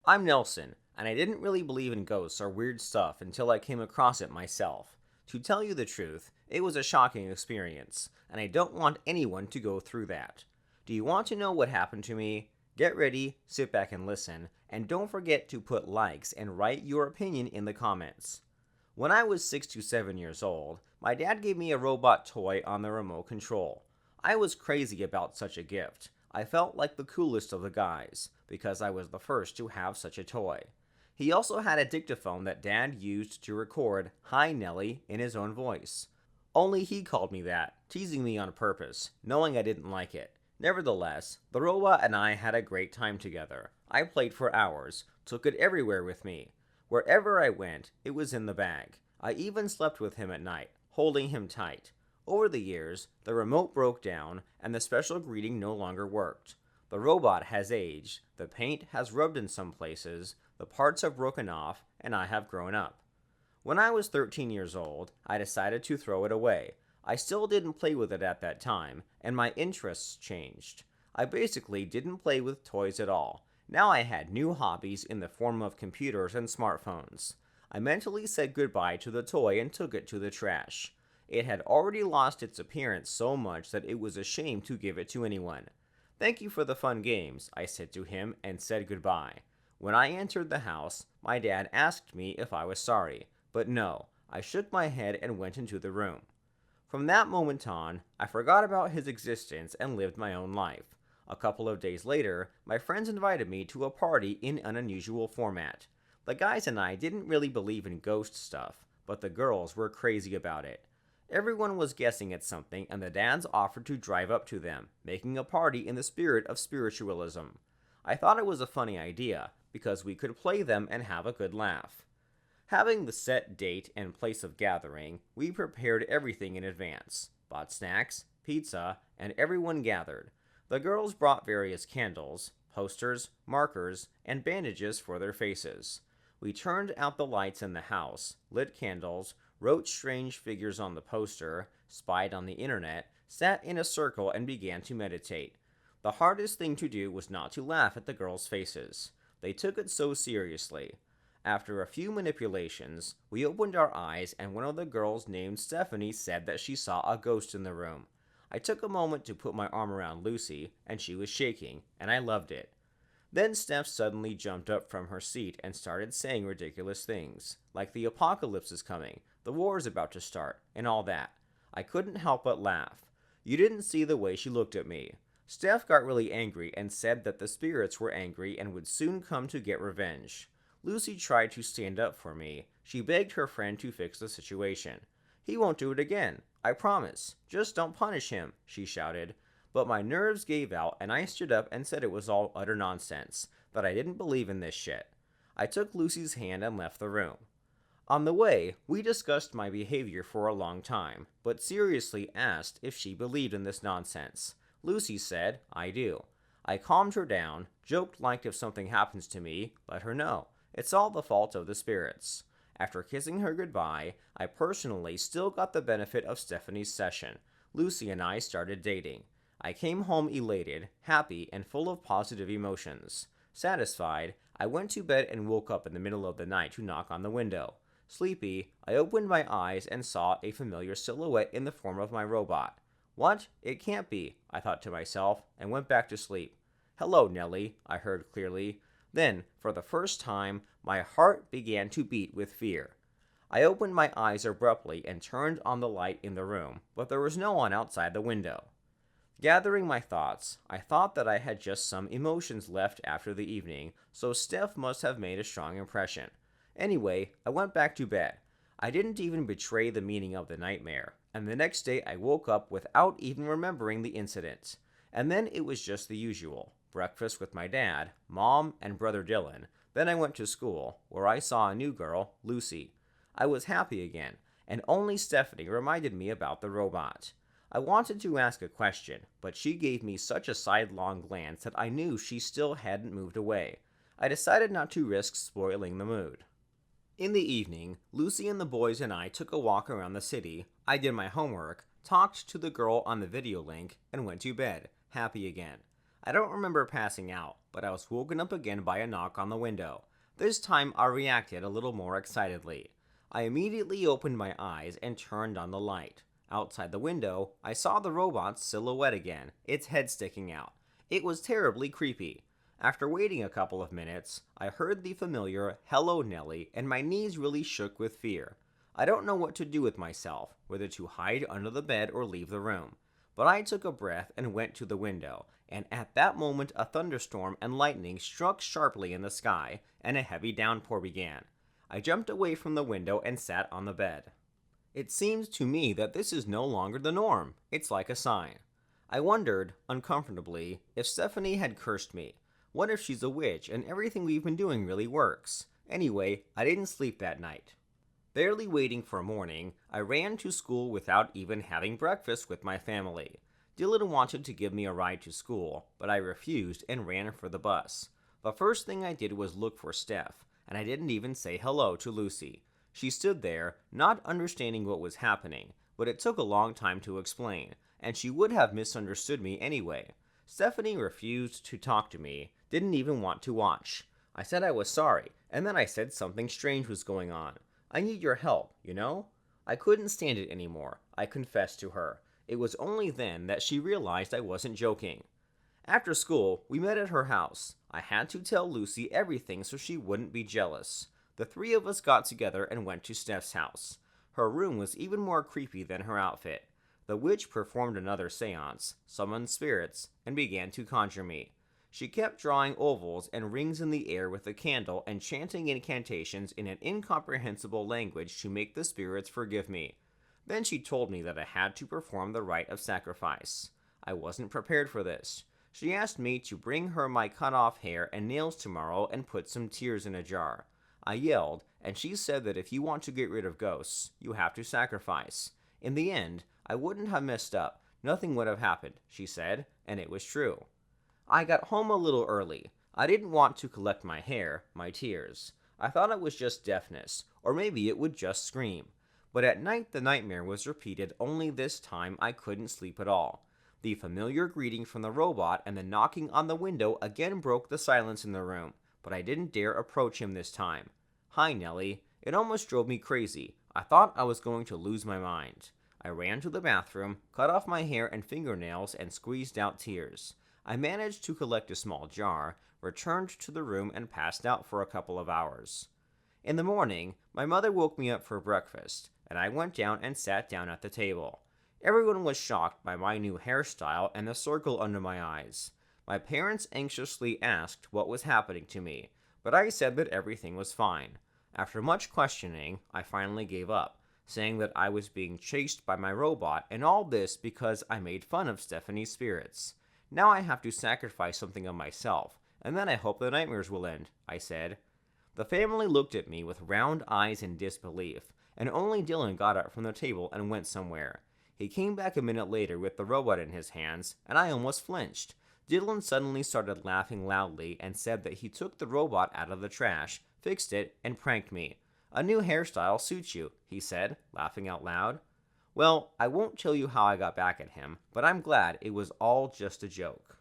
I'm Nelson, and I didn't really believe in ghosts or weird stuff until I came across it myself. To tell you the truth, it was a shocking experience, and I don't want anyone to go through that. Do you want to know what happened to me? Get ready, sit back and listen, and don't forget to put likes and write your opinion in the comments. When I was 6 to 7 years old, my dad gave me a robot toy on the remote control. I was crazy about such a gift. I felt like the coolest of the guys, because I was the first to have such a toy. He also had a dictaphone that Dad used to record "Hi Nellie" in his own voice. Only he called me that, teasing me on purpose, knowing I didn't like it. Nevertheless, the robot and I had a great time together. I played for hours, took it everywhere with me. Wherever I went, it was in the bag. I even slept with him at night, holding him tight. Over the years, the remote broke down, and the special greeting no longer worked. The robot has aged, the paint has rubbed in some places, the parts have broken off, and I have grown up. When I was 13 years old, I decided to throw it away. I still didn't play with it at that time, and my interests changed. I basically didn't play with toys at all. Now I had new hobbies in the form of computers and smartphones. I mentally said goodbye to the toy and took it to the trash. It had already lost its appearance so much that it was a shame to give it to anyone. "Thank you for the fun games," I said to him, and said goodbye. When I entered the house, my dad asked me if I was sorry, but no, I shook my head and went into the room. From that moment on, I forgot about his existence and lived my own life. A couple of days later, my friends invited me to a party in an unusual format. The guys and I didn't really believe in ghost stuff, but the girls were crazy about it. Everyone was guessing at something, and the dads offered to drive up to them, making a party in the spirit of spiritualism. I thought it was a funny idea, because we could play them and have a good laugh. Having the set date and place of gathering, we prepared everything in advance, bought snacks, pizza, and everyone gathered. The girls brought various candles, posters, markers, and bandages for their faces. We turned out the lights in the house, lit candles, wrote strange figures on the poster, spied on the internet, sat in a circle, and began to meditate. The hardest thing to do was not to laugh at the girls' faces. They took it so seriously. After a few manipulations, we opened our eyes, and one of the girls named Stephanie said that she saw a ghost in the room. I took a moment to put my arm around Lucy, and she was shaking, and I loved it. Then Steph suddenly jumped up from her seat and started saying ridiculous things, like the apocalypse is coming, the war is about to start, and all that. I couldn't help but laugh. You didn't see the way she looked at me. Steph got really angry and said that the spirits were angry and would soon come to get revenge. Lucy tried to stand up for me. She begged her friend to fix the situation. "He won't do it again, I promise. Just don't punish him," she shouted. But my nerves gave out, and I stood up and said it was all utter nonsense, that I didn't believe in this shit. I took Lucy's hand and left the room. On the way, we discussed my behavior for a long time, but seriously asked if she believed in this nonsense. Lucy said, "I do." I calmed her down, joked like if something happens to me, let her know. It's all the fault of the spirits. After kissing her goodbye, I personally still got the benefit of Stephanie's session. Lucy and I started dating. I came home elated, happy, and full of positive emotions. Satisfied, I went to bed and woke up in the middle of the night to knock on the window. Sleepy, I opened my eyes and saw a familiar silhouette in the form of my robot. "What? It can't be," I thought to myself, and went back to sleep. "Hello, Nellie," I heard clearly. Then, for the first time, my heart began to beat with fear. I opened my eyes abruptly and turned on the light in the room, but there was no one outside the window. Gathering my thoughts, I thought that I had just some emotions left after the evening, so Steph must have made a strong impression. Anyway, I went back to bed. I didn't even betray the meaning of the nightmare, and the next day I woke up without even remembering the incident. And then it was just the usual. Breakfast with my dad, mom, and brother Dylan. Then I went to school, where I saw a new girl, Lucy. I was happy again, and only Stephanie reminded me about the robot. I wanted to ask a question, but she gave me such a sidelong glance that I knew she still hadn't moved away. I decided not to risk spoiling the mood. In the evening, Lucy and the boys and I took a walk around the city. I did my homework, talked to the girl on the video link, and went to bed, happy again. I don't remember passing out, but I was woken up again by a knock on the window. This time I reacted a little more excitedly. I immediately opened my eyes and turned on the light. Outside the window, I saw the robot's silhouette again, its head sticking out. It was terribly creepy. After waiting a couple of minutes, I heard the familiar "Hello, Nellie," and my knees really shook with fear. I don't know what to do with myself, whether to hide under the bed or leave the room. But I took a breath and went to the window, and at that moment a thunderstorm and lightning struck sharply in the sky, and a heavy downpour began. I jumped away from the window and sat on the bed. It seems to me that this is no longer the norm. It's like a sign. I wondered, uncomfortably, if Stephanie had cursed me. What if she's a witch and everything we've been doing really works? Anyway, I didn't sleep that night. Barely waiting for morning, I ran to school without even having breakfast with my family. Dylan wanted to give me a ride to school, but I refused and ran for the bus. The first thing I did was look for Steph, and I didn't even say hello to Lucy. She stood there, not understanding what was happening, but it took a long time to explain, and she would have misunderstood me anyway. Stephanie refused to talk to me, didn't even want to watch. I said I was sorry, and then I said something strange was going on. I need your help, you know? I couldn't stand it anymore, I confessed to her. It was only then that she realized I wasn't joking. After school, we met at her house. I had to tell Lucy everything so she wouldn't be jealous. The three of us got together and went to Steph's house. Her room was even more creepy than her outfit. The witch performed another seance, summoned spirits, and began to conjure me. She kept drawing ovals and rings in the air with a candle and chanting incantations in an incomprehensible language to make the spirits forgive me. Then she told me that I had to perform the rite of sacrifice. I wasn't prepared for this. She asked me to bring her my cut-off hair and nails tomorrow and put some tears in a jar. I yelled, and she said that if you want to get rid of ghosts, you have to sacrifice. In the end, I wouldn't have messed up. Nothing would have happened, she said, and it was true. I got home a little early. I didn't want to collect my hair, my tears. I thought it was just deafness, or maybe it would just scream. But at night the nightmare was repeated, only this time I couldn't sleep at all. The familiar greeting from the robot and the knocking on the window again broke the silence in the room, but I didn't dare approach him this time. "Hi, Nellie." It almost drove me crazy. I thought I was going to lose my mind. I ran to the bathroom, cut off my hair and fingernails, and squeezed out tears. I managed to collect a small jar, returned to the room, and passed out for a couple of hours. In the morning, my mother woke me up for breakfast, and I went down and sat down at the table. Everyone was shocked by my new hairstyle and the circle under my eyes. My parents anxiously asked what was happening to me, but I said that everything was fine. After much questioning, I finally gave up, saying that I was being chased by my robot, and all this because I made fun of Stephanie's spirits. Now I have to sacrifice something of myself, and then I hope the nightmares will end, I said. The family looked at me with round eyes in disbelief, and only Dylan got up from the table and went somewhere. He came back a minute later with the robot in his hands, and I almost flinched. Dylan suddenly started laughing loudly and said that he took the robot out of the trash, fixed it, and pranked me. "A new hairstyle suits you," he said, laughing out loud. Well, I won't tell you how I got back at him, but I'm glad it was all just a joke.